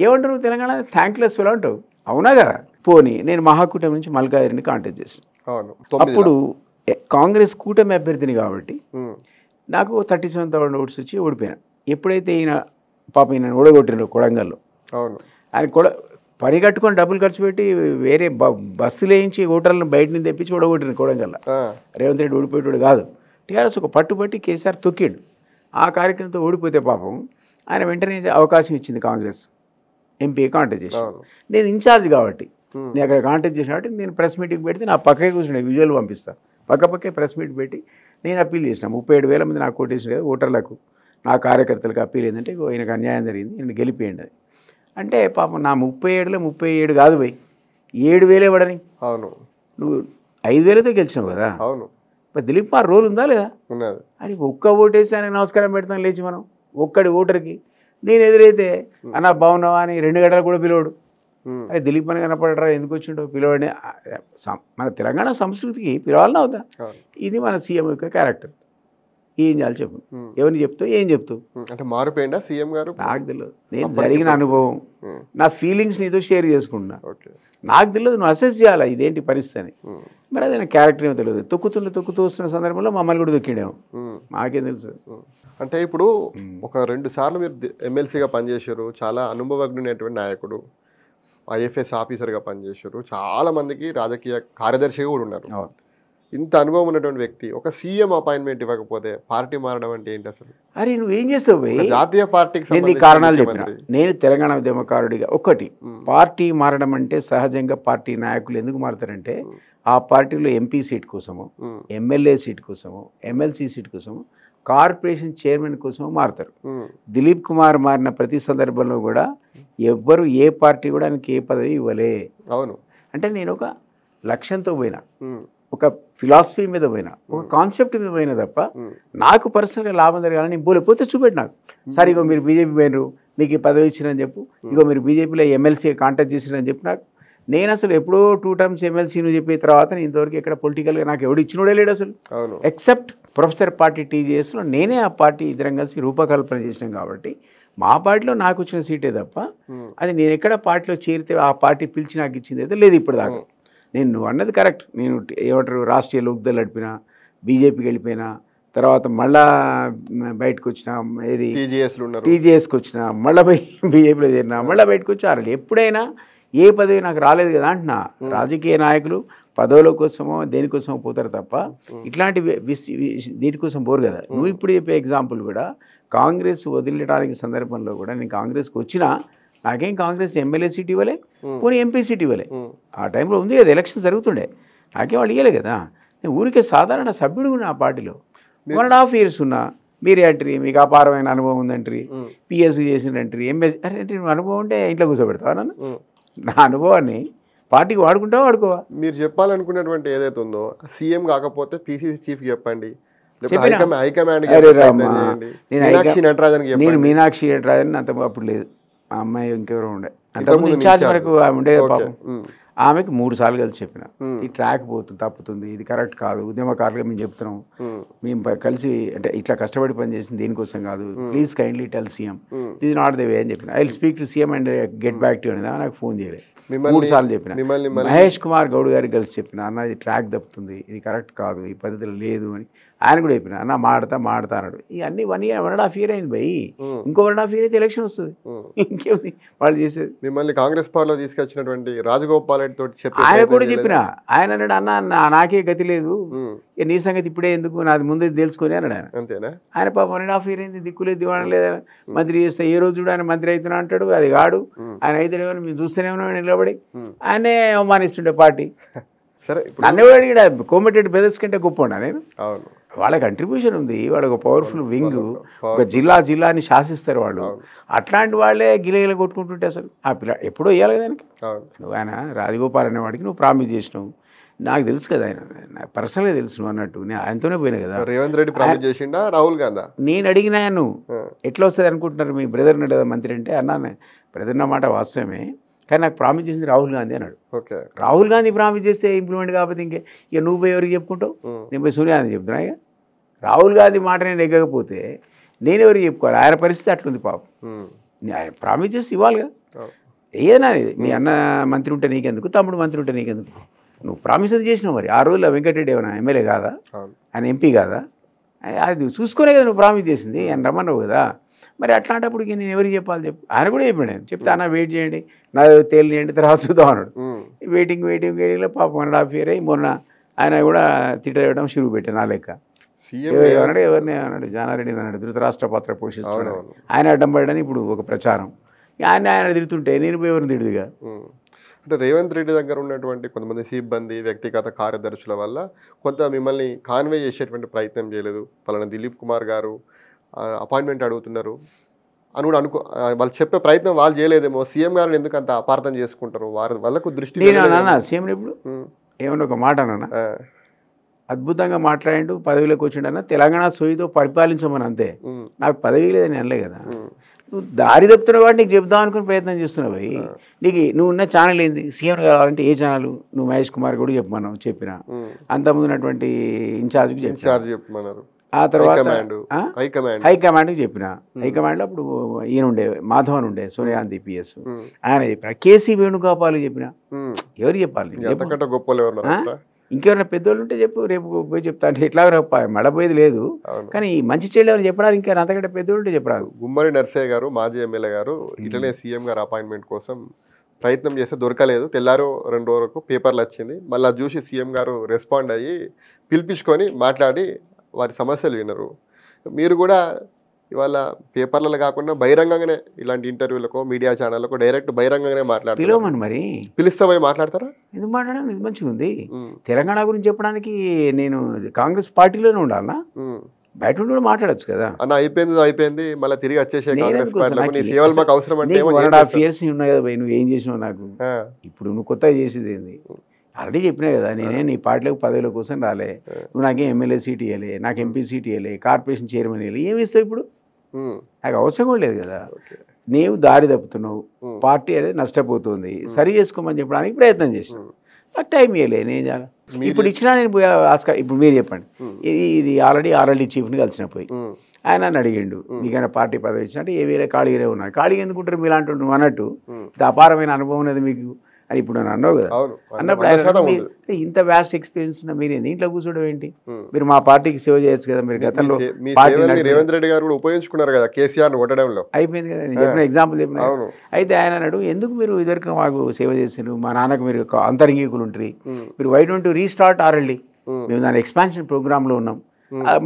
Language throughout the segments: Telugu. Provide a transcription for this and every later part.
ఏమంటారు తెలంగాణ థ్యాంక్లెస్ ఫెలో అంటావు. అవునా కదా? పోనీ నేను మహాకూటమి నుంచి మల్కాజ్గిరిని కాంటాక్ట్ చేసిన. అప్పుడు కాంగ్రెస్ కూటమి అభ్యర్థిని కాబట్టి నాకు 37,000 ఓట్స్ వచ్చి ఓడిపోయాను. ఎప్పుడైతే ఈయన ఈయన ఓడగొట్టిన కొడంగల్లో ఆయన కూడా పరిగట్టుకొని డబ్బులు ఖర్చు పెట్టి వేరే బస్సులు వేయించి ఓటర్లను బయట నుంచి తెప్పించి ఓడగొట్టిన కొడంగల్లో. రేవంత్ రెడ్డి ఓడిపోయేవాడు కాదు. టీఆర్ఎస్ ఒక పట్టుబట్టి కేసీఆర్ తొక్కిడు. ఆ కార్యక్రమంతో ఓడిపోతే పాపం ఆయన వెంటనే అవకాశం ఇచ్చింది కాంగ్రెస్. ఎంపీ కాంటాక్ట్ చేసి నేను ఇన్ఛార్జ్ కాబట్టి నేను అక్కడ కాంటాక్ట్ చేసిన కాబట్టి నేను ప్రెస్ మీటింగ్ పెడితే నా పక్కకే కూర్చున్నాను, విజువల్ పంపిస్తాను. పక్కపక్కే ప్రెస్ మీట్ పెట్టి నేను అప్పీల్ చేసిన. 37,000 మంది నాకు ఓటేసిన కదా ఓటర్లకు, నా కార్యకర్తలకు అప్పీల్ ఏంటంటే ఈయనకు అన్యాయం జరిగింది, నేను గెలిపేయండి అది అంటే పాపం నా 37లో 37 కాదు పోయి 7,000 ఇవ్వడని. అవును, నువ్వు 5,000తో గెలిచినావు కదా. అవును, మరి దిలీప్ కుమార్ రోల్ ఉందా లేదా? అని ఒక్క ఓటేసి ఆయనకు నమస్కారం పెడతాం లేచి మనం ఒక్కడి ఓటర్కి. నేను ఎదురైతే అన్న బాగున్నావా అని 2 గంటలు కూడా పిలవడు. అరే దిలీప్ అని కనపడరా, ఎందుకు వచ్చిండో పిలవడే. మన తెలంగాణ సంస్కృతికి పిలవాలన్నా అవుతా. ఇది మన సీఎం యొక్క క్యారెక్టర్. ఏం చేయాలి చెప్పు, ఎవరిని చెప్తావు, ఏం చెప్తావు అంటే మారిపోయిందా సీఎం గారు? నాకు తెలియదు. నేను జరిగిన అనుభవం, నా ఫీలింగ్స్ నీతో షేర్ చేసుకుంటున్నా. నాకు తెలియదు, నువ్వు అసెస్ చేయాలా ఇదేంటి పరిస్థితి అని. మరి అదే క్యారెక్టర్ ఏమో తెలియదు. తొక్కుతూ వస్తున్న సందర్భంలో మమ్మల్ని కూడా తొక్కిండేమో, మాకేం తెలుసు. అంటే ఇప్పుడు ఒక 2 సార్లు మీరు ఎమ్మెల్సీగా పనిచేశారు, చాలా అనుభవజ్ఞునటువంటి నాయకుడు, ఐఎఫ్ఎస్ ఆఫీసర్గా పనిచేశారు, చాలా మందికి రాజకీయ కార్యదర్శిగా కూడా ఉన్నారు. ఇంత అనుభవం ఉన్నటువంటి వ్యక్తి ఒక సీఎం అపాయింట్మెంట్ ఇవ్వకపోతే పార్టీ మారడం అంటే ఏంటి అసలు? అరే నువ్వేం చేస్తావు? జాతీయ పార్టీకి నేను కారణాలు చెప్పిన. నేను తెలంగాణ ఉద్యమకారుడిగా ఒకటి, పార్టీ మారడం అంటే సహజంగా పార్టీ నాయకులు ఎందుకు మారుతారంటే ఆ పార్టీలో ఎంపీ సీట్ కోసము, ఎమ్మెల్యే సీట్ కోసము, ఎమ్మెల్సీ సీట్ కోసము, కార్పొరేషన్ చైర్మన్ కోసము మారుతారు. దిలీప్ కుమార్ మారిన ప్రతి సందర్భంలో కూడా ఎవ్వరు ఏ పార్టీ కూడా ఆయనకి ఏ పదవి ఇవ్వలే. అవును, అంటే నేను ఒక లక్ష్యంతో పోయినా, ఒక ఫిలాసఫీ మీద పోయినా, ఒక కాన్సెప్ట్ మీద పోయినా తప్ప నాకు పర్సనల్గా లాభం జరగాలని నేను పోతే చూపెట్టి నాకు సార్ ఇగో మీరు బీజేపీ పోయినరు, మీకు ఈ పదవి ఇచ్చినని చెప్పు, ఇగో మీరు బీజేపీలో ఎమ్మెల్సీ కాంటాక్ట్ చేసినని చెప్పి నాకు. నేను అసలు ఎప్పుడో 2 టర్మ్స్ ఎమ్మెల్సీను చెప్పిన తర్వాత నేను ఇంతవరకు ఎక్కడ పొలిటికల్గా నాకు ఎవడు ఇచ్చినోడే లేడు అసలు, ఎక్సెప్ట్ ప్రొఫెసర్ పార్టీ టీజీఎస్లో నేనే ఆ పార్టీ ఇద్దరం కలిసి రూపకల్పన చేసినాం. కాబట్టి మా పార్టీలో నాకు వచ్చిన సీటే తప్ప అది నేను ఎక్కడ పార్టీలో చేరితే ఆ పార్టీ పిలిచి నాకు ఇచ్చింది అయితే లేదు ఇప్పుడు దాకా. నేను నువ్వు అన్నది కరెక్ట్. నేను ఏమంటారు రాష్ట్రీయ లోక్దళ్ నడిపినా, బీజేపీకి వెళ్ళిపోయినా, తర్వాత మళ్ళా బయటకు వచ్చిన, ఏది టీజీఎస్కి వచ్చిన, మళ్ళీ పోయి బీజేపీలో చేరినా, మళ్ళీ బయటకు వచ్చి ఆరాలి. ఎప్పుడైనా ఏ పదవి నాకు రాలేదు కదా అంటున్నా. రాజకీయ నాయకులు పదవుల కోసమో దేనికోసమో పోతారు తప్ప ఇట్లాంటి దీనికోసం పోరు కదా. నువ్వు ఇప్పుడు చెప్పే ఎగ్జాంపుల్ కూడా కాంగ్రెస్ వదిలేయడానికి సందర్భంలో కూడా నేను కాంగ్రెస్కి వచ్చినా నాకేం కాంగ్రెస్ ఎమ్మెల్యే సీట్ ఇవ్వలే, పోనీ ఎంపీ సీట్ ఇవ్వలే. ఆ టైంలో ఉంది కదా, ఎలక్షన్ జరుగుతుండే, నాకేం వాళ్ళు ఇవ్వలే కదా. నేను ఊరికే సాధారణ సభ్యుడు ఉన్నా ఆ పార్టీలో. 1.5 years ఉన్నా. మీరే అంటారు మీకు అపారమైన అనుభవం ఉందంటారు, పిఎస్సీ చేసిందంటారు, ఎంఎస్. అరే అంటే నువ్వు అనుభవం ఉంటే ఇంట్లో కూర్చోబెడతావా నన్ను? నా అనుభవాన్ని పార్టీకి వాడుకుంటావా వాడుకోవా? మీరు చెప్పాలనుకున్నటువంటి ఏదైతే ఉందో సీఎం కాకపోతే పిసిసి చీఫ్ చెప్పండి, నేను మీనాక్షి నటరాజన్ అంత అప్పుడు లేదు, ఆ అమ్మాయి ఇంకెవరో ఉండే, అంతకుముందు ఇన్ఛార్జ్ వరకు ఆమె ఉండేది పాపం. ఆమెకు 3 సార్లు కలిసి చెప్పిన ఈ ట్రాక్ పోతుంది, తప్పుతుంది, ఇది కరెక్ట్ కాదు, ఉద్యమకారులుగా మేము చెప్తున్నాం, మేము కలిసి అంటే ఇట్లా కష్టపడి పనిచేసింది దీనికోసం కాదు, ప్లీజ్ కైండ్లీ టెల్ సీఎం ఇది నాట్ ద వే అని చెప్పిన. I will speak to CM and get back to అనేది నాకు ఫోన్ చేయలేదు. 3 సార్లు చెప్పిన. మహేష్ కుమార్ గౌడ్ గారికి కలిసి చెప్పిన, అన్న ఇది ట్రాక్ తప్పుతుంది, ఇది కరెక్ట్ కాదు, ఈ పద్ధతిలో లేదు అని ఆయన కూడా చెప్పిన. అన్న మాడతా అన్నాడు. ఇవన్నీ 1.5 year అయింది భయ్, ఇంకో 1.5 year అయితే ఎలక్షన్ వస్తుంది, ఇంకేముంది వాళ్ళు చేసేది. మిమ్మల్ని కాంగ్రెస్ పార్టీలో తీసుకొచ్చినటువంటి రాజగోపాల్ రెడ్డి తోటి ఆయన కూడా చెప్పిన. ఆయన అన్నాడు అన్న నాకే గతి లేదు, నీ సంగతి ఇప్పుడే ఎందుకు, నాది ముందే తెలుసుకొని అన్నాడు ఆయన. అంతేనా? ఆయన పాప 1.5 year అయింది, దిక్కులేదు దివాణం లేదా, మంత్రి చేస్తే ఏ రోజు కూడా ఆయన మంత్రి అవుతున్నా అంటాడు, అది కాడు. ఆయన అయితే మేము చూస్తూనే ఉన్నాం నిలబడి, ఆయనే అవమానిస్తుండే పార్టీ. సరే నన్ను కూడా కోమటిరెడ్డి బ్రదర్స్ కంటే గొప్ప ఉన్నా నేను. వాళ్ళ కంట్రిబ్యూషన్ ఉంది, వాళ్ళకి ఒక పవర్ఫుల్ వింగ్, ఒక జిల్లాని శాసిస్తారు వాళ్ళు. అట్లాంటి వాళ్ళే గిలగిల కొట్టుకుంటుంటే అసలు ఆ పిల్ల ఎప్పుడో ఇవ్వాలి కదా దానికి. నువ్వు ఆయన రాజగోపాల్ అనేవాడికి నువ్వు ప్రామిస్ చేసినావు, నాకు తెలుసు కదా, ఆయన నాకు పర్సనల్గా తెలుసు నువ్వు అన్నట్టు, నేను ఆయనతోనే పోయినా కదా. రేవంత్ రెడ్డి ప్రామిస్ చేసిండా రాహుల్ గాంధీ? నేను అడిగినా నువ్వు ఎట్లా వస్తుంది అనుకుంటున్నారు మీ బ్రదర్ నడు కదా మంత్రి అంటే, అన్నా బ్రదర్ నా మాట వాస్తవమే, కానీ నాకు ప్రామిస్ చేసింది రాహుల్ గాంధీ అన్నాడు. రాహుల్ గాంధీ ప్రామిస్ చేస్తే ఇంప్లిమెంట్ కాకపోతే ఇక నువ్వు పోయి ఎవరికి చెప్పుకుంటావు? నేను పోయి సోనియా గాంధీ చెప్తున్నా. ఇక రాహుల్ గాంధీ మాట నేను ఎగ్గకపోతే నేను ఎవరికి చెప్పుకోవాలి? ఆయన పరిస్థితి అట్లుంది పాపం. ఆయన ప్రామిస్ చేసి ఇవ్వాలిగా. అవును. ఏదైనా ఇది మీ అన్న మంత్రి ఉంటే నీకెందుకు, తమ్ముడు మంత్రి ఉంటే నీకెందుకు, నువ్వు ప్రామిస్ అది చేసినావు. మరి ఆ రోజుల్లో వెంకటరెడ్డి ఏమైనా ఎమ్మెల్యే కాదా, అవును. ఆయన ఎంపీ కాదా, అది చూసుకునే కదా నువ్వు ప్రామిస్ చేసింది, ఆయన రమ్మన్నావు కదా. మరి అట్లాంటప్పుడు ఇక నేను ఎవరికి చెప్పాలి చెప్పు. ఆయన కూడా చెప్పాడు, నేను చెప్తే అన్న వెయిట్ చేయండి, నా తేలియండి, తర్వాత చూద్దాం అన్నాడు. వెయిటింగ్లో పాపం 1.5 year అయ్యి మొన్న ఆయన కూడా తిట్టడం షురూ పెట్టాను నా లెక్క. సీఎం ఎవరన్నాడు, ఎవరిని అన్నాడు, జానారెడ్డి అన్నాడు, ధృతరాష్ట్ర పాత్ర పోషిస్తున్నాడు, ఆయన అడ్డం పడ్డని ఇప్పుడు ఒక ప్రచారం. ఆయన తిడుతుంటే నేను పోయి ఎవరిని తిడుదుగా. అంటే రేవంత్ రెడ్డి దగ్గర ఉన్నటువంటి కొంతమంది సిబ్బంది, వ్యక్తిగత కార్యదర్శుల వల్ల కొంత మిమ్మల్ని కాన్వే చేసేటువంటి ప్రయత్నం చేయలేదు. పలానా దిలీప్ కుమార్ గారు అపాయింట్మెంట్ అడుగుతున్నారు అని కూడా వాళ్ళు చెప్పే ప్రయత్నం వాళ్ళు చేయలేదేమో. సీఎం గారిని ఎందుకు అంత అపార్థం చేసుకుంటారు, వాళ్ళకు దృష్టి. నేను అన్నా సీఎం ఇప్పుడు ఏమన్నా ఒక మాట అన్నా, అద్భుతంగా మాట్లాడిండు, పదవిలోకి వచ్చిండన్న, తెలంగాణ సోయితో పరిపాలించమని, అంతే. నాకు పదవి లేదని అనలే కదా. నువ్వు దారి తప్పుతున్నావు కాబట్టి నీకు చెప్దాం అనుకుని ప్రయత్నం చేస్తున్నావు. నీకు నువ్వు ఉన్న ఛానల్ ఏంది, సీఎం కావాలంటే ఏ ఛానల్, నువ్వు మహేష్ కుమార్ కూడా చెప్పమన్నావు, చెప్పిన అంతకుముందు ఉన్నటువంటి ఇన్ఛార్జ్కి చెప్పమన్నారు. ఆ తర్వాత హైకమాండ్కి చెప్పిన, హైకమాండ్లో అప్పుడు ఈయన ఉండే మాధవన్ ఉండే, సోనియాంతి పిఎస్, ఆయన చెప్పిన, కేసీ వేణుగోపాల్కి చెప్పిన. ఎవరు చెప్పాలి, ఇంకెవరైనా పెద్దోళ్ళు ఉంటే చెప్పు, రేపు పోయి చెప్తా అంటే ఎట్లా మడపోయేది లేదు. కానీ ఈ మంచి చెల్లి ఎవరు చెప్పడానికి ఇంకా అంతకంటే పెద్దోళ్ళు ఉంటే చెప్పడానికి. గుమ్మడి నర్సయ్య గారు మాజీ ఎమ్మెల్యే గారు ఇట్లనే సీఎం గారు అపాయింట్మెంట్ కోసం ప్రయత్నం చేస్తే దొరకలేదు. తెల్లారో 2 రోజులకు పేపర్లు వచ్చింది. మళ్ళీ చూసి సీఎం గారు రెస్పాండ్ అయ్యి పిలిపించుకొని మాట్లాడి వారి సమస్యలు వినరు. మీరు కూడా ఇవాళ పేపర్లలో కాకుండా బహిరంగంగానే ఇలాంటి ఇంటర్వ్యూలకు, మీడియా ఛానళ్ళకు డైరెక్ట్ బహిరంగంగానే మాట్లాడతారు. పిలవమని మరి పిలిస్తే పోయి మాట్లాడతారా? ఎందుకు మాట్లాడడం, ఇది మంచిగా ఉంది. తెలంగాణ గురించి చెప్పడానికి నేను కాంగ్రెస్ పార్టీలోనే ఉండాలనా, బయట ఉండి కూడా మాట్లాడచ్చు కదా. అన్న అయిపోయింది మళ్ళీ తిరిగి వచ్చేసే కాంగ్రెస్ పార్టీలకు నీ సేవలు మాకు అవసరం అంటే 1.5 years ఉన్నాయి కదా, నువ్వు ఏం చేసినావు నాకు, ఇప్పుడు నువ్వు కొత్తగా చేసేది ఏంది. ఆల్రెడీ చెప్పినా కదా, నేనే నీ పార్టీలకు పదవుల కోసం రాలే, నువ్వు నాకేం ఎమ్మెల్యే సీట్ ఇవ్వలే, నాకు ఎంపీ సీట్ ఇవ్వలే, కార్పొరేషన్ చైర్మన్ ఇవ్వలే, ఏమి ఇస్తావు ఇప్పుడు, నాకు అవసరం కూడా లేదు కదా. నీవు దారి తప్పుతున్నావు, పార్టీ అనేది నష్టపోతుంది, సరి చేసుకోమని చెప్పడానికి ప్రయత్నం చేసినావు, నాకు టైం ఇవ్వలే, నేను చాలా ఇప్పుడు ఇచ్చినా నేను ఆస్కార్. ఇప్పుడు మీరు చెప్పండి, ఇది ఆల్రెడీ చీఫ్ని కలిసిన పోయి ఆయన నన్ను అడిగిండు, మీకైనా పార్టీ పదవి ఇచ్చినట్టు ఏ వేరే ఖాళీగానే ఉన్నారు, ఖాళీగా ఎందుకుంటారు మీరు అంటుంటారు, నువ్వు అన్నట్టు ఇంత అపారమైన అనుభవం అనేది మీకు అని ఇప్పుడు నన్ను అన్నావు కదా. అన్నప్పుడు ఆయన ఇంత వ్యాస్ట్ ఎక్స్పీరియన్స్ ఉన్నా మీరు ఇంట్లో కూర్చోవడం ఏంటి, మీరు మా పార్టీకి సేవ చేయొచ్చు కదా, మీరు గతంలో రేవంత్ రెడ్డి గారు కూడా ఉపయోగించుకున్నారు కదా కేసీఆర్ కొట్టడంలో, అయిపోయింది కదా, నేను చెప్పిన ఎగ్జాంపుల్ చెప్పిన. అయితే ఆయన అన్నాడు, ఎందుకు మీరు ఇద్దరికి మాకు సేవ చేశారు, మా నాన్నకు మీరు అంతరంగికులు ఉంటారు, మీరు వై డోంట్ రీస్టార్ట్ ఆర్ఎల్డి, మేము దాని ఎక్స్పాన్షన్ ప్రోగ్రామ్లో ఉన్నాం,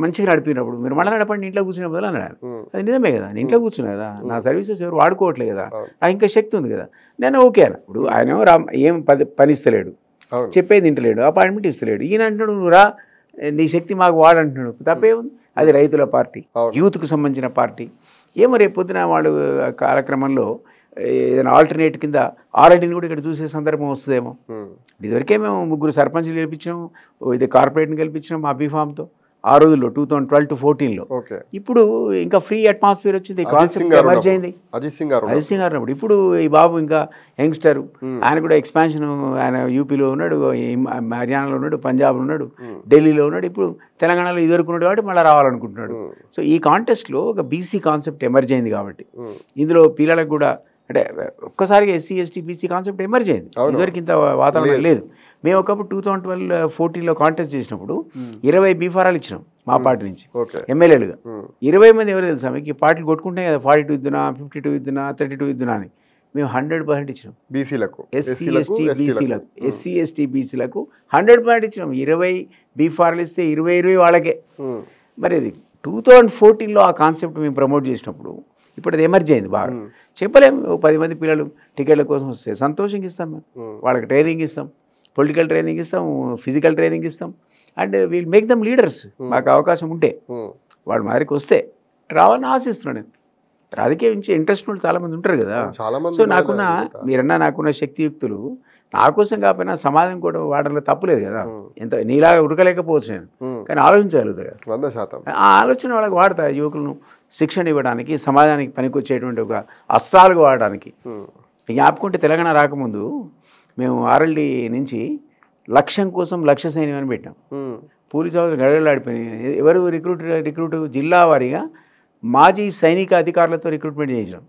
మంచిగా నడిపినప్పుడు మీరు మళ్ళీ నడపండి, ఇంట్లో కూర్చునే బదులు అన్నాడు. అది నిజమే కదా, నేను ఇంట్లో కూర్చున్నా కదా, నా సర్వీసెస్ ఎవరు వాడుకోవట్లేదు కదా, నాకు ఇంకా శక్తి ఉంది కదా, నేను ఓకే అన్న. ఇప్పుడు ఆయన ఏం పని ఇస్తలేడు, చెప్పేది ఇంటలేడు, అపాయింట్మెంట్ ఇస్తలేడు, ఈయన అంటున్నాడు నువ్వు రా, నీ శక్తి మాకు వాడంటున్నాడు, తప్పేముంది. అది రైతుల పార్టీ, యూత్కు సంబంధించిన పార్టీ. ఏమో రేపు పొద్దున వాళ్ళు కాలక్రమంలో ఏదైనా ఆల్టర్నేట్ కింద ఆర్ఎల్డీని కూడా ఇక్కడ చూసే సందర్భం వస్తుందేమో. ఇదివరకే మేము 3 సర్పంచ్లు గెలిపించినాము, ఇది కార్పొరేట్ని గెలిపించినాం మా బీఫామ్తో ఆ రోజుల్లో 2012 to 14లో. ఇప్పుడు ఇంకా ఫ్రీ అట్మాస్ఫియర్ వచ్చింది, కాన్సెప్ట్ ఎమర్జ్ అయింది అజిత్ సింగ్ గారు. ఇప్పుడు ఈ బాబు ఇంకా యంగ్స్టర్, ఆయన కూడా ఎక్స్పాన్షన్, ఆయన యూపీలో ఉన్నాడు, హర్యానాలో ఉన్నాడు, పంజాబ్లో ఉన్నాడు, ఢిల్లీలో ఉన్నాడు, ఇప్పుడు తెలంగాణలో ఇదివరకున్నాడు కాబట్టి మళ్ళీ రావాలనుకుంటున్నాడు. సో ఈ కాంటెస్ట్లో ఒక బీసీ కాన్సెప్ట్ ఎమర్జ్ అయింది కాబట్టి ఇందులో పిల్లలకు కూడా అంటే ఒక్కసారిగా SC ST BC concept emerge అయింది. ఇదివరకు ఇంత వాతావరణం లేదు. మేము ఒకప్పుడు 2012-14లో కాంటెస్ట్ చేసినప్పుడు 20 బీఫారాలు ఇచ్చినాం మా పార్టీ నుంచి ఎమ్మెల్యేలుగా. 20 మంది ఎవరు తెలుసా మీకు, ఈ పార్టీలు కొట్టుకుంటాయి కదా, 42 ఇద్దునా, 52 ఇద్దునా, 32 ఇద్దునా అని. మేము 100% ఇచ్చినాం బీసీలకు, ఎస్సీ ఎస్టీ బీసీలకు 100% ఇచ్చినాం. 20 బీఫారాలు ఇస్తే 20 వాళ్ళకే. మరి అది 2014లో ఆ కాన్సెప్ట్ మేము ప్రమోట్ చేసినప్పుడు ఇప్పుడు అది ఎమర్జ్ అయింది బాగా. చెప్పలేము, 10 మంది పిల్లలు టికెట్ల కోసం వస్తే సంతోషంగా ఇస్తాం, మేము వాళ్ళకి ట్రైనింగ్ ఇస్తాం, పొలిటికల్ ట్రైనింగ్ ఇస్తాం, ఫిజికల్ ట్రైనింగ్ ఇస్తాం, and we'll make them leaders. మాకు అవకాశం ఉంటే వాళ్ళ మాదిరికి వస్తే రావాలని ఆశిస్తున్నాను నేను. రాజకీయ ఇంట్రెస్ట్ వాళ్ళు చాలామంది ఉంటారు కదా. సో నాకున్న శక్తియుక్తులు నా కోసం కాకపోయినా సమాజం కూడా వాడడంలో తప్పులేదు కదా. ఎంత నీలాగా ఉడకలేకపోవచ్చు నేను, కానీ ఆలోచించగలుగుతా కదా. 100% ఆ ఆలోచన వాళ్ళకి వాడతా, యువకులను శిక్షణ ఇవ్వడానికి, సమాజానికి పనికొచ్చేటువంటి ఒక అస్త్రాలుగా వాడడానికి. జ్ఞాపకుంటే తెలంగాణ రాకముందు మేము ఆర్ఎల్డి నుంచి లక్ష్యం కోసం లక్ష్య సైన్యం అని పెట్టాం. పోలీసు ఆఫీసర్ గడగడలాడిపోయినాయి. ఎవరు రిక్రూట్ జిల్లా వారీగా మాజీ సైనిక అధికారులతో రిక్రూట్మెంట్ చేయించడం.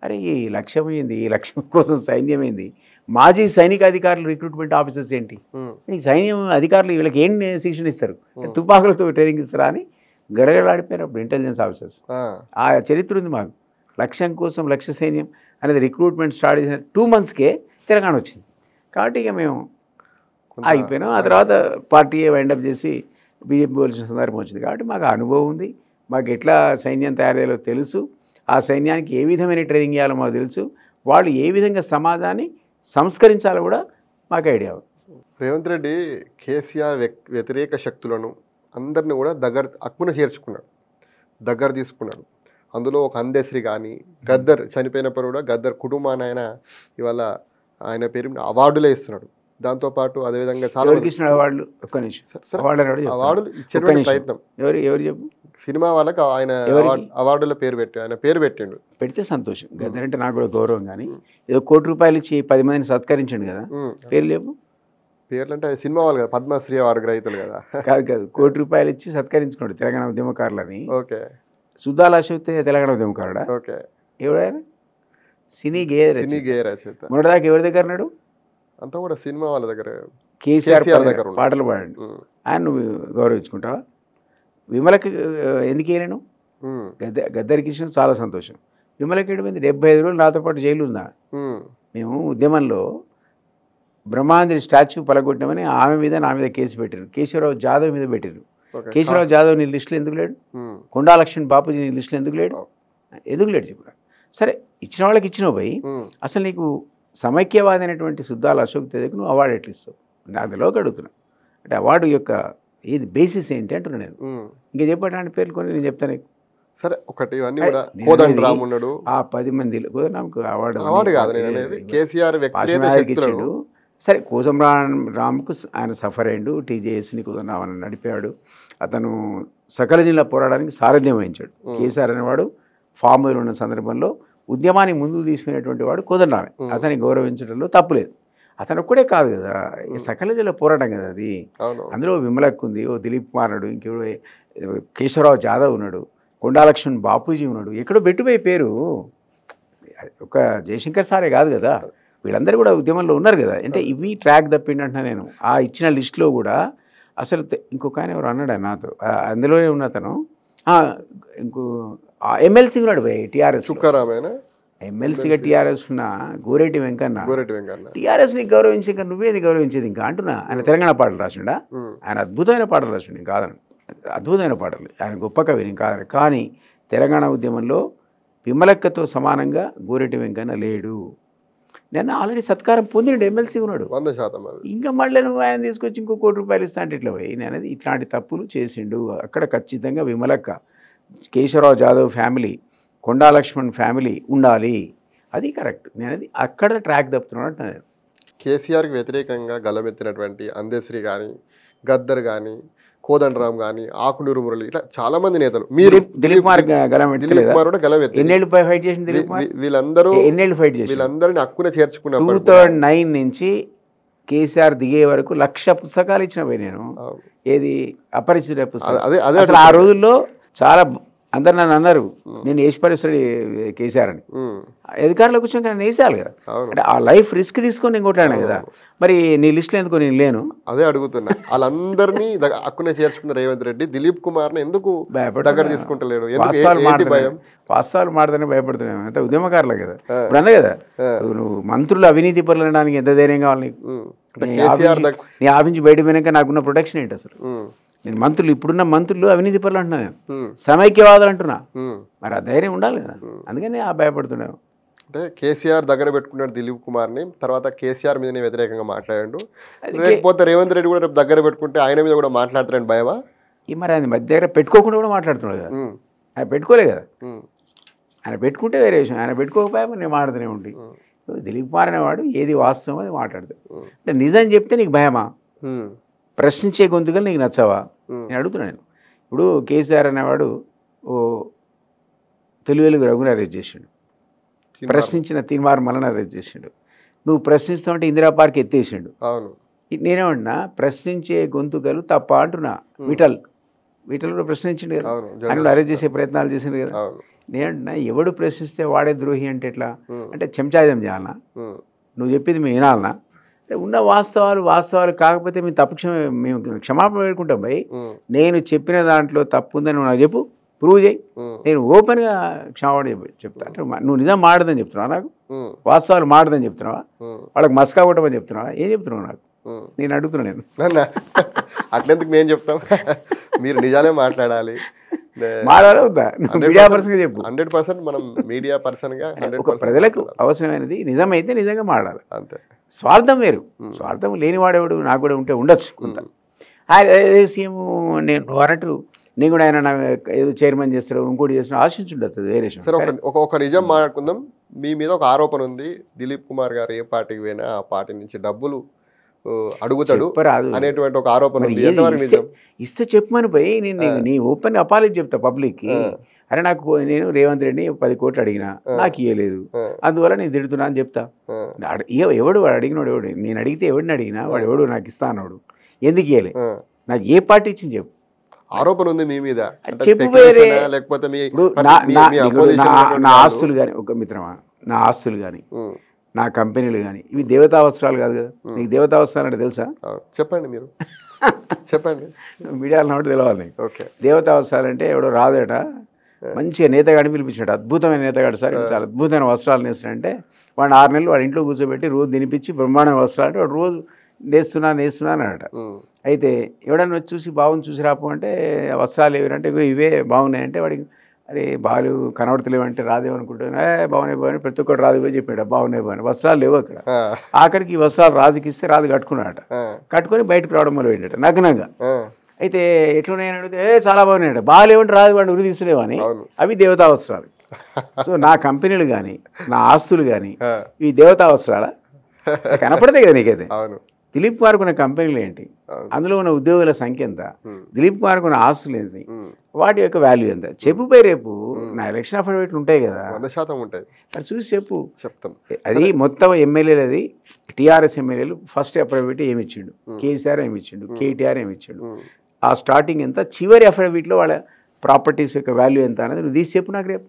అరే ఈ లక్ష్యం ఏంది, ఈ లక్ష్యం కోసం సైన్యం ఏంది, మాజీ సైనిక అధికారులు రిక్రూట్మెంట్ ఆఫీసర్స్ ఏంటి, ఈ సైన్యం అధికారులు వీళ్ళకి ఏం శిక్షణ ఇస్తారు, తుపాకులతో ట్రైనింగ్ ఇస్తారా అని గడగడలాడిపోయారు అప్పుడు ఇంటెలిజెన్స్ ఆఫీసర్స్. ఆ చరిత్ర ఉంది మాకు. లక్ష్యం కోసం లక్ష్య సైన్యం అనేది రిక్రూట్మెంట్ స్టార్ట్ చేసిన 2 monthsకే తెలంగాణ వచ్చింది. కాబట్టి ఇక మేము ఆగిపోయినాం. ఆ తర్వాత పార్టీ వైండప్ చేసి బీజేపీ పోల్చిన సందర్భం వచ్చింది. కాబట్టి మాకు అనుభవం ఉంది, మాకు ఎట్లా సైన్యం తయారు చేయాలో తెలుసు, ఆ సైన్యానికి ఏ విధమైన ట్రైనింగ్ ఇవ్వాలో మాకు తెలుసు, వాళ్ళు ఏ విధంగా సమాజాన్ని సంస్కరించాలో కూడా మాకు ఐడియా ఉంది. రేవంత్ రెడ్డి కేసీఆర్ వ్యతిరేక శక్తులను అందరిని కూడా అక్కున చేర్చుకున్నాడు, దగ్గర తీసుకున్నాడు. అందులో ఒక అందశ్రీ కానీ గద్దర్ చనిపోయినప్పుడు కూడా గద్దర్ కుటుంబాన్ని ఆయన ఇవాళ ఆయన పేరు అవార్డులే ఇస్తున్నాడు. దాంతోపాటు అదేవిధంగా చాలా అవార్డులు ఇచ్చే ప్రయత్నం ఎవరు చెప్పు సినిమా వాళ్ళకి ఆయన అవార్డుల ఆయన పేరు పెట్టిండు. పెడితే సంతోషం. గద్దర్ అంటే నాకు కూడా గౌరవం. కానీ ఏదో ₹1 కోటి ఇచ్చి 10 మందిని సత్కరించండు కదా, పేర్లు చెప్పు. పేర్లు అంటే సినిమా వాళ్ళు కదా, పద్మశ్రీ అవార్డు గ్రహీతలు కదా. కాదు ₹1 కోటి ఇచ్చి సత్కరించుకోండి తెలంగాణ ఉద్యమకారులని. ఓకే. సుద్దాల అశోక్ తెలంగాణ ఉద్యమకారుడా? ఓకే. ఎవడాయన? సినీ గేయ రచయిత. మొన్నటిదాకా ఎవరి దగ్గర ఉన్నాడు? అంతా కూడా సినిమా వాళ్ళ దగ్గర, కేసీఆర్ దగ్గర పాటలు పాడండి. ఆయన నువ్వు గౌరవించుకుంటావా? విమలకి ఎందుకు వేయలేను? గద్దరికి ఇచ్చిన చాలా సంతోషం. విమలకి ఏమైంది? 75 రోజులు నాతో పాటు జైలు ఉందా? మేము ఉద్యమంలో బ్రహ్మాంధ్రి స్టాచ్యూ పలగొట్టినామని ఆమె మీద నా మీద కేసు పెట్టారు. కేశవరావు జాదవ్ మీద పెట్టారు. కేశవరావు జాదవ్ నీ లిస్టులో ఎందుకు లేడు? కొండా లక్ష్మణ్ బాపూజీ నీ లిస్టులో ఎందుకు లేడు? చెప్పు. సరే, ఇచ్చిన వాళ్ళకి ఇచ్చినావు పోయి, అసలు నీకు సమైక్యవాది అయినటువంటి సుద్దాల అశోక్ తేజకు నువ్వు అవార్డు ఎట్లా ఇస్తావు? అందులోకి అడుగుతున్నా. అంటే అవార్డు యొక్క ఏది బేసిస్ ఏంటి అంటున్నా నేను. ఇంకా చెప్పడానికి పేర్లు కొన్ని నేను చెప్తాను. సరే, ఒకటి ఇవన్నీ కూడా కోదండరామ్ ఉన్నాడు. ఆ 10 మంది కోదండరామ్కు అవార్డు కాదు కేసీఆర్ ఇచ్చాడు. సరే, కోదండరామ్కు ఆయన సఫర్ అయ్యాడు. టీజేఎస్ని కోదండరామ్ నడిపాడు. అతను సకల జిల్లా పోరాడానికి సారథ్యం వహించాడు. కేసీఆర్ అనేవాడు ఫామ్లో ఉన్న సందర్భంలో ఉద్యమాన్ని ముందుకు తీసుకునేటువంటి వాడు కోదండరామే. అతన్ని గౌరవించడంలో తప్పులేదు. అతను ఒక్కడే కాదు కదా, సకల జిల్లా పోరాటం కదా అది. అందులో విమలక్ ఉంది, ఓ దిలీప్ కుమార్ ఉన్నాడు, ఇంకెవడో కేశవరావు జాదవ్ ఉన్నాడు, కొండా లక్ష్మణ్ బాపూజీ ఉన్నాడు. ఎక్కడో పెట్టుపోయి పేరు ఒక జయశంకర్ సారే కాదు కదా, వీళ్ళందరూ కూడా ఉద్యమంలో ఉన్నారు కదా. అంటే ఇవి ట్రాక్ తప్పిండంటున్నా నేను. ఆ ఇచ్చిన లిస్టులో కూడా అసలు ఇంకొక ఆయన ఎవరు అన్నాడు నాతో, అందులోనే ఉన్న అతను ఇంకో ఎమ్మెల్సీ ఉన్నాడు పోయి టీఆర్ఎస్. ఎమ్మెల్సీగా టీఆర్ఎస్ ఉన్న గోరెడ్డి వెంకన్న టీఆర్ఎస్ని గౌరవించి ఇంకా నువ్వేది గౌరవించేది ఇంకా అంటున్నా. ఆయన తెలంగాణ పాటలు రాసిండా? ఆయన అద్భుతమైన పాటలు రాసిండు, కాదని, అద్భుతమైన పాటలు. ఆయన గొప్ప కవి, నేను కాదని. కానీ తెలంగాణ ఉద్యమంలో విమలక్కతో సమానంగా గోరెడ్డి వెంకన్న లేడు. నేను ఆల్రెడీ సత్కారం పొందినాడు, ఎమ్మెల్సీ ఉన్నాడు. 100%. ఇంకా మళ్ళీ నువ్వు ఆయన తీసుకొచ్చి ఇంకో ₹1 ఇస్తా అంటే ఇట్లా పోయి నేను అనేది ఇట్లాంటి తప్పులు చేసిండు. అక్కడ ఖచ్చితంగా విమలక్క, కేశవరావు జాదవ్ ఫ్యామిలీ, కొండా లక్ష్మణ్ ఫ్యామిలీ ఉండాలి. అది కరెక్ట్. నేను అది అక్కడ ట్రాక్ తప్పుతున్నాడు అంటున్నాను. కేసీఆర్కి వ్యతిరేకంగా గలమెత్తినటువంటి అందశ్రీ కానీ, గద్దర్ కానీ, కోదండరామ్ కానీ, ఆకునూరు మురళి, ఇట్లా చాలా మంది నేతలు. మీరు దిలీప్ కుమార్ గలమెత్తి ఎన్నేళ్ళు ఫైట్ చేసింది దిలీప్ కుమార్? వీళ్ళందరూ ఎన్నేళ్ళు ఫైట్ చేసి వీళ్ళందరినీ హక్కున చేర్చుకున్నారు. 2009 నుంచి కేసీఆర్ దిగే వరకు 1,00,000 పుస్తకాలు ఇచ్చిన పోయి నేను. ఏది అపరిచిత పుస్తకం. అసలు ఆ రోజుల్లో చాలా అందరు నన్ను అన్నారు నేను వేసి పరిస్థితి కేసీఆర్ అని. అధికారులకు వచ్చినాక నన్ను వేసేయాలి కదా. అంటే ఆ లైఫ్ రిస్క్ తీసుకొని నేను కొట్లాడాను కదా. మరి నీ లిస్టులో ఎందుకు నేను లేను? అదే అడుగుతున్నా. వాళ్ళందరినీ హక్కునే చేర్చుకున్న రేవంత్ రెడ్డి దిలీప్ కుమార్ని ఎందుకు దగ్గర తీసుకుంటలేడు? వాస్తవాలు మాట్లాడతానే భయపడుతున్నాను. అంత ఉద్యమకారులే కదా. ఇప్పుడు అన్న కదా, నువ్వు మంత్రులు అవినీతి పరులు అనడానికి ఎంత ధైర్యం కావాలి నీకు? నీ ఆఫీస్ బయట పోయినాక నాకున్న ప్రొటెక్షన్ ఏంటి అసలు? నేను మంత్రులు, ఇప్పుడున్న మంత్రులు అవినీతి పరులు అంటున్నా, నేను సమైక్యవాదులు అంటున్నా. మరి ఆ ధైర్యం ఉండాలి కదా, అందుకని ఆ భయపడుతున్నాను. అంటే కేసీఆర్ దగ్గర పెట్టుకున్నాడు దిలీప్ కుమార్ని, తర్వాత కేసీఆర్ మీద వ్యతిరేకంగా మాట్లాడాడు. లేకపోతే రేవంత్ రెడ్డి కూడా దగ్గర పెట్టుకుంటే ఆయన మీద కూడా మాట్లాడతారని భయమా? మరి ఆయన మధ్య దగ్గర పెట్టుకోకుండా కూడా మాట్లాడుతున్నాడు కదా. ఆయన పెట్టుకోలే కదా. ఆయన పెట్టుకుంటే వేరే విషయం, ఆయన పెట్టుకోకపోయా నేను మాట్లాడుతూనే ఉండి. దిలీప్ కుమార్ అనేవాడు ఏది వాస్తవం అది మాట్లాడతాడు. అంటే నిజం చెప్తే నీకు భయమా? ప్రశ్నించే గొంతుగా నీకు నచ్చవా? నేను అడుగుతున్నాను. ఇప్పుడు కేసీఆర్ అనేవాడు ఓ తెలుగు రఘుని అరెస్ట్ చేసిండు, ప్రశ్నించిన తీన్మార్ మల్లన అరెస్ట్ చేసిండు. నువ్వు ప్రశ్నిస్తావంటే ఇందిరా పార్క్ ఎత్తేసిండు. నేనేమన్నా ప్రశ్నించే గొంతుకలు తప్ప అంటున్నా. వీటిలో కూడా ప్రశ్నించిండు కదా, అవును, ఆయన కూడా అరెస్ట్ చేసే ప్రయత్నాలు చేసిండు కదా. అవును. నేనంటున్నా ఎవడు ప్రశ్నిస్తే వాడే ద్రోహి అంటే ఎట్లా? అంటే చెంచాయుధం చేయాలనా? నువ్వు చెప్పింది మేము వినాలనా? అంటే ఉన్న వాస్తవాలు కాకపోతే మేము క్షమాపణ పెట్టుకుంటాం భయ్. నేను చెప్పిన దాంట్లో తప్పు ఉందని నువ్వు నాకు చెప్పు, ప్రూవ్ చేయి, నేను ఓపెన్గా క్షమాపణ చెప్తా. అంటే నువ్వు నిజం మాడదని చెప్తున్నావా, నాకు వాస్తవాలు మాడదని చెప్తున్నావా, వాళ్ళకి మస్కా కొట్టమని చెప్తున్నావా, ఏం చెప్తున్నావు నాకు? నేను అడుగుతున్నా. నేను అట్లెందుకు మేము చెప్తాం, మీరు నిజాలే మాట్లాడాలి. మాడాలా వద్దా? మీడియా పర్సన్గా చెప్పు. 100% మనం మీడియా పర్సన్గా ఒక ప్రజలకు అవసరమైనది నిజమైతే నిజంగా మాడాలి. అంతే. స్వార్థం వేరు, స్వార్థం లేనివాడేవాడు నాకు కూడా ఉంటే ఉండొచ్చు కొంత. సీఎం నేను అన్నట్టు నేను కూడా ఆయన ఏదో చైర్మన్ చేస్తాడు, ఇంకోటి చేస్తాడు, ఆశించుండొచ్చు, వేరే. సరే, ఒక నిజం మాట్లాడుకుందాం. మీ మీద ఒక ఆరోపణ ఉంది, దిలీప్ కుమార్ గారు ఏ పార్టీకి పోయినా ఆ పార్టీ నుంచి డబ్బులు అడుగుతాడు అనేటువంటి ఒక ఆరోపణ ఉంది. ఇస్తే చెప్పమని పోయి నీ ఓపెన్ అపాలజీ చెప్తా పబ్లిక్కి. అరే నాకు నేను రేవంత్ రెడ్డి 10 కోట్లు అడిగినా నాకు ఇవ్వలేదు, అందువల్ల నేను తిడుతున్నా అని చెప్తా. ఎవడు వాడు అడిగినోడు, ఎవడు నేను అడిగితే ఎవడిని అడిగినా వాడు ఎవడు నాకు ఇస్తా అన్నాడు, ఎందుకు ఇవ్వలే, నాకు ఏ పార్టీ ఇచ్చింది చెప్పు. ఆరోపణ ఉంది మీ మీద, చెప్పు. వేరే నా ఆస్తులు కానీ, ఒక మిత్రమా, నా ఆస్తులు కానీ నా కంపెనీలు కానీ ఇవి దేవతా వస్త్రాలు కాదు కదా. నీకు దేవతా వస్త్రాలు అంటే తెలుసా? చెప్పండి, మీరు చెప్పండి. మీడియాలో నోటి తెలవాలి నీకు. దేవతా వస్త్రాలు అంటే ఎవడో రాదట, మంచిగా నేతగాడిని పిలిపించాడు, అద్భుతమైన నేతగాడు సార్, చాలా అద్భుతమైన వస్త్రాలు నేస్తాడంటే వాడిని 6 నెలలు వాడి ఇంట్లో కూర్చోబెట్టి రోజు తినిపించి బ్రహ్మాండమైన వస్త్రాలు అంటే వాడు రోజు నేస్తున్నా అన్నాడట. అయితే ఎవడన్నా చూసి బాగుంది చూసి రాపు అంటే వస్త్రాలు ఏవంటే ఇవే బాగున్నాయంటే వాడికి అరే బాలు కనబడతలేవంటే రాదేమనుకుంటున్నా, బాగున్నాయి ప్రతి ఒక్కటి రాదు పోయి చెప్పాడు, బాగున్నాయి బాగున్నాయి వస్త్రాలు లేవు అక్కడ. ఆఖరికి ఈ వస్త్రాలు రాజుకి ఇస్తే రాజు కట్టుకున్నాడట, కట్టుకొని బయటకు రావడం మొదలు పెట్టాడు నగ్నంగా. అయితే ఎట్లున్నాయని అడిగితే చాలా బాగున్నాయట, బాగాలేవంటే రాజు వాడిని ఉరి తీసులేవని, అవి దేవతా వస్త్రాలు. సో నా కంపెనీలు కానీ నా ఆస్తులు కానీ ఇవి దేవతా వస్త్రాలా? కనపడతాయి కదా నీకైతే. దిలీప్ కుమార్కు ఉన్న కంపెనీలు ఏంటి, అందులో ఉన్న ఉద్యోగుల సంఖ్య ఎంత, దిలీప్ కుమార్కు ఉన్న ఆస్తులు ఏంటి, వాటి యొక్క వాల్యూ ఎంత చెప్పుపై రేపు నా ఎలక్షన్ అఫిడవిట్లు ఉంటాయి కదా, 100% ఉంటాయి, అది చూసి చెప్తాం. అది మొత్తం ఎమ్మెల్యేలు, అది టీఆర్ఎస్ ఎమ్మెల్యేలు ఫస్ట్ అఫిడవిట్ ఏమి ఇచ్చిండు, కేసీఆర్ ఏమి ఇచ్చిండు, కేటీఆర్ ఏమి ఇచ్చిండు, ఆ స్టార్టింగ్ ఎంత, చివరి అఫిడవిట్లో వాళ్ళ ప్రాపర్టీస్ యొక్క వాల్యూ ఎంత అనేది నువ్వు తీసి చెప్పు నాకు. రేపు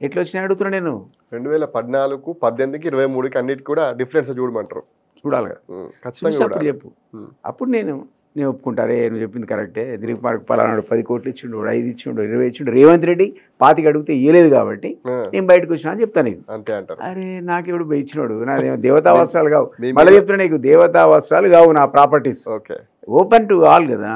ఎట్లా వచ్చినా అడుగుతున్నా నేను. 2014, 18, 23 అన్నిటికి కూడా డిఫరెన్స్ చూడమంటారు, చూడాలి కదా, అప్పుడు చెప్పు. అప్పుడు నేను ఒప్పుకుంటారే నువ్వు చెప్పింది కరెక్టే, దిలీప్ కుమార్కి పలానాడు 10 కోట్లు ఇచ్చిండు, 5 ఇచ్చిండు, 20 ఇచ్చిండు, రేవంత్ రెడ్డి 25 అడిగితే ఇవ్వలేదు కాబట్టి నేను బయటకు వచ్చినా అని చెప్తాను నీకు. అంతే అంటారు. అరే నాకెవడు ఇచ్చినాడు, నా దేవతా వస్త్రాలు కావు, మళ్ళీ చెప్తున్నా నీకు దేవతా వస్త్రాలు కావు నా ప్రాపర్టీస్, ఓపెన్ టు ఆల్ కదా.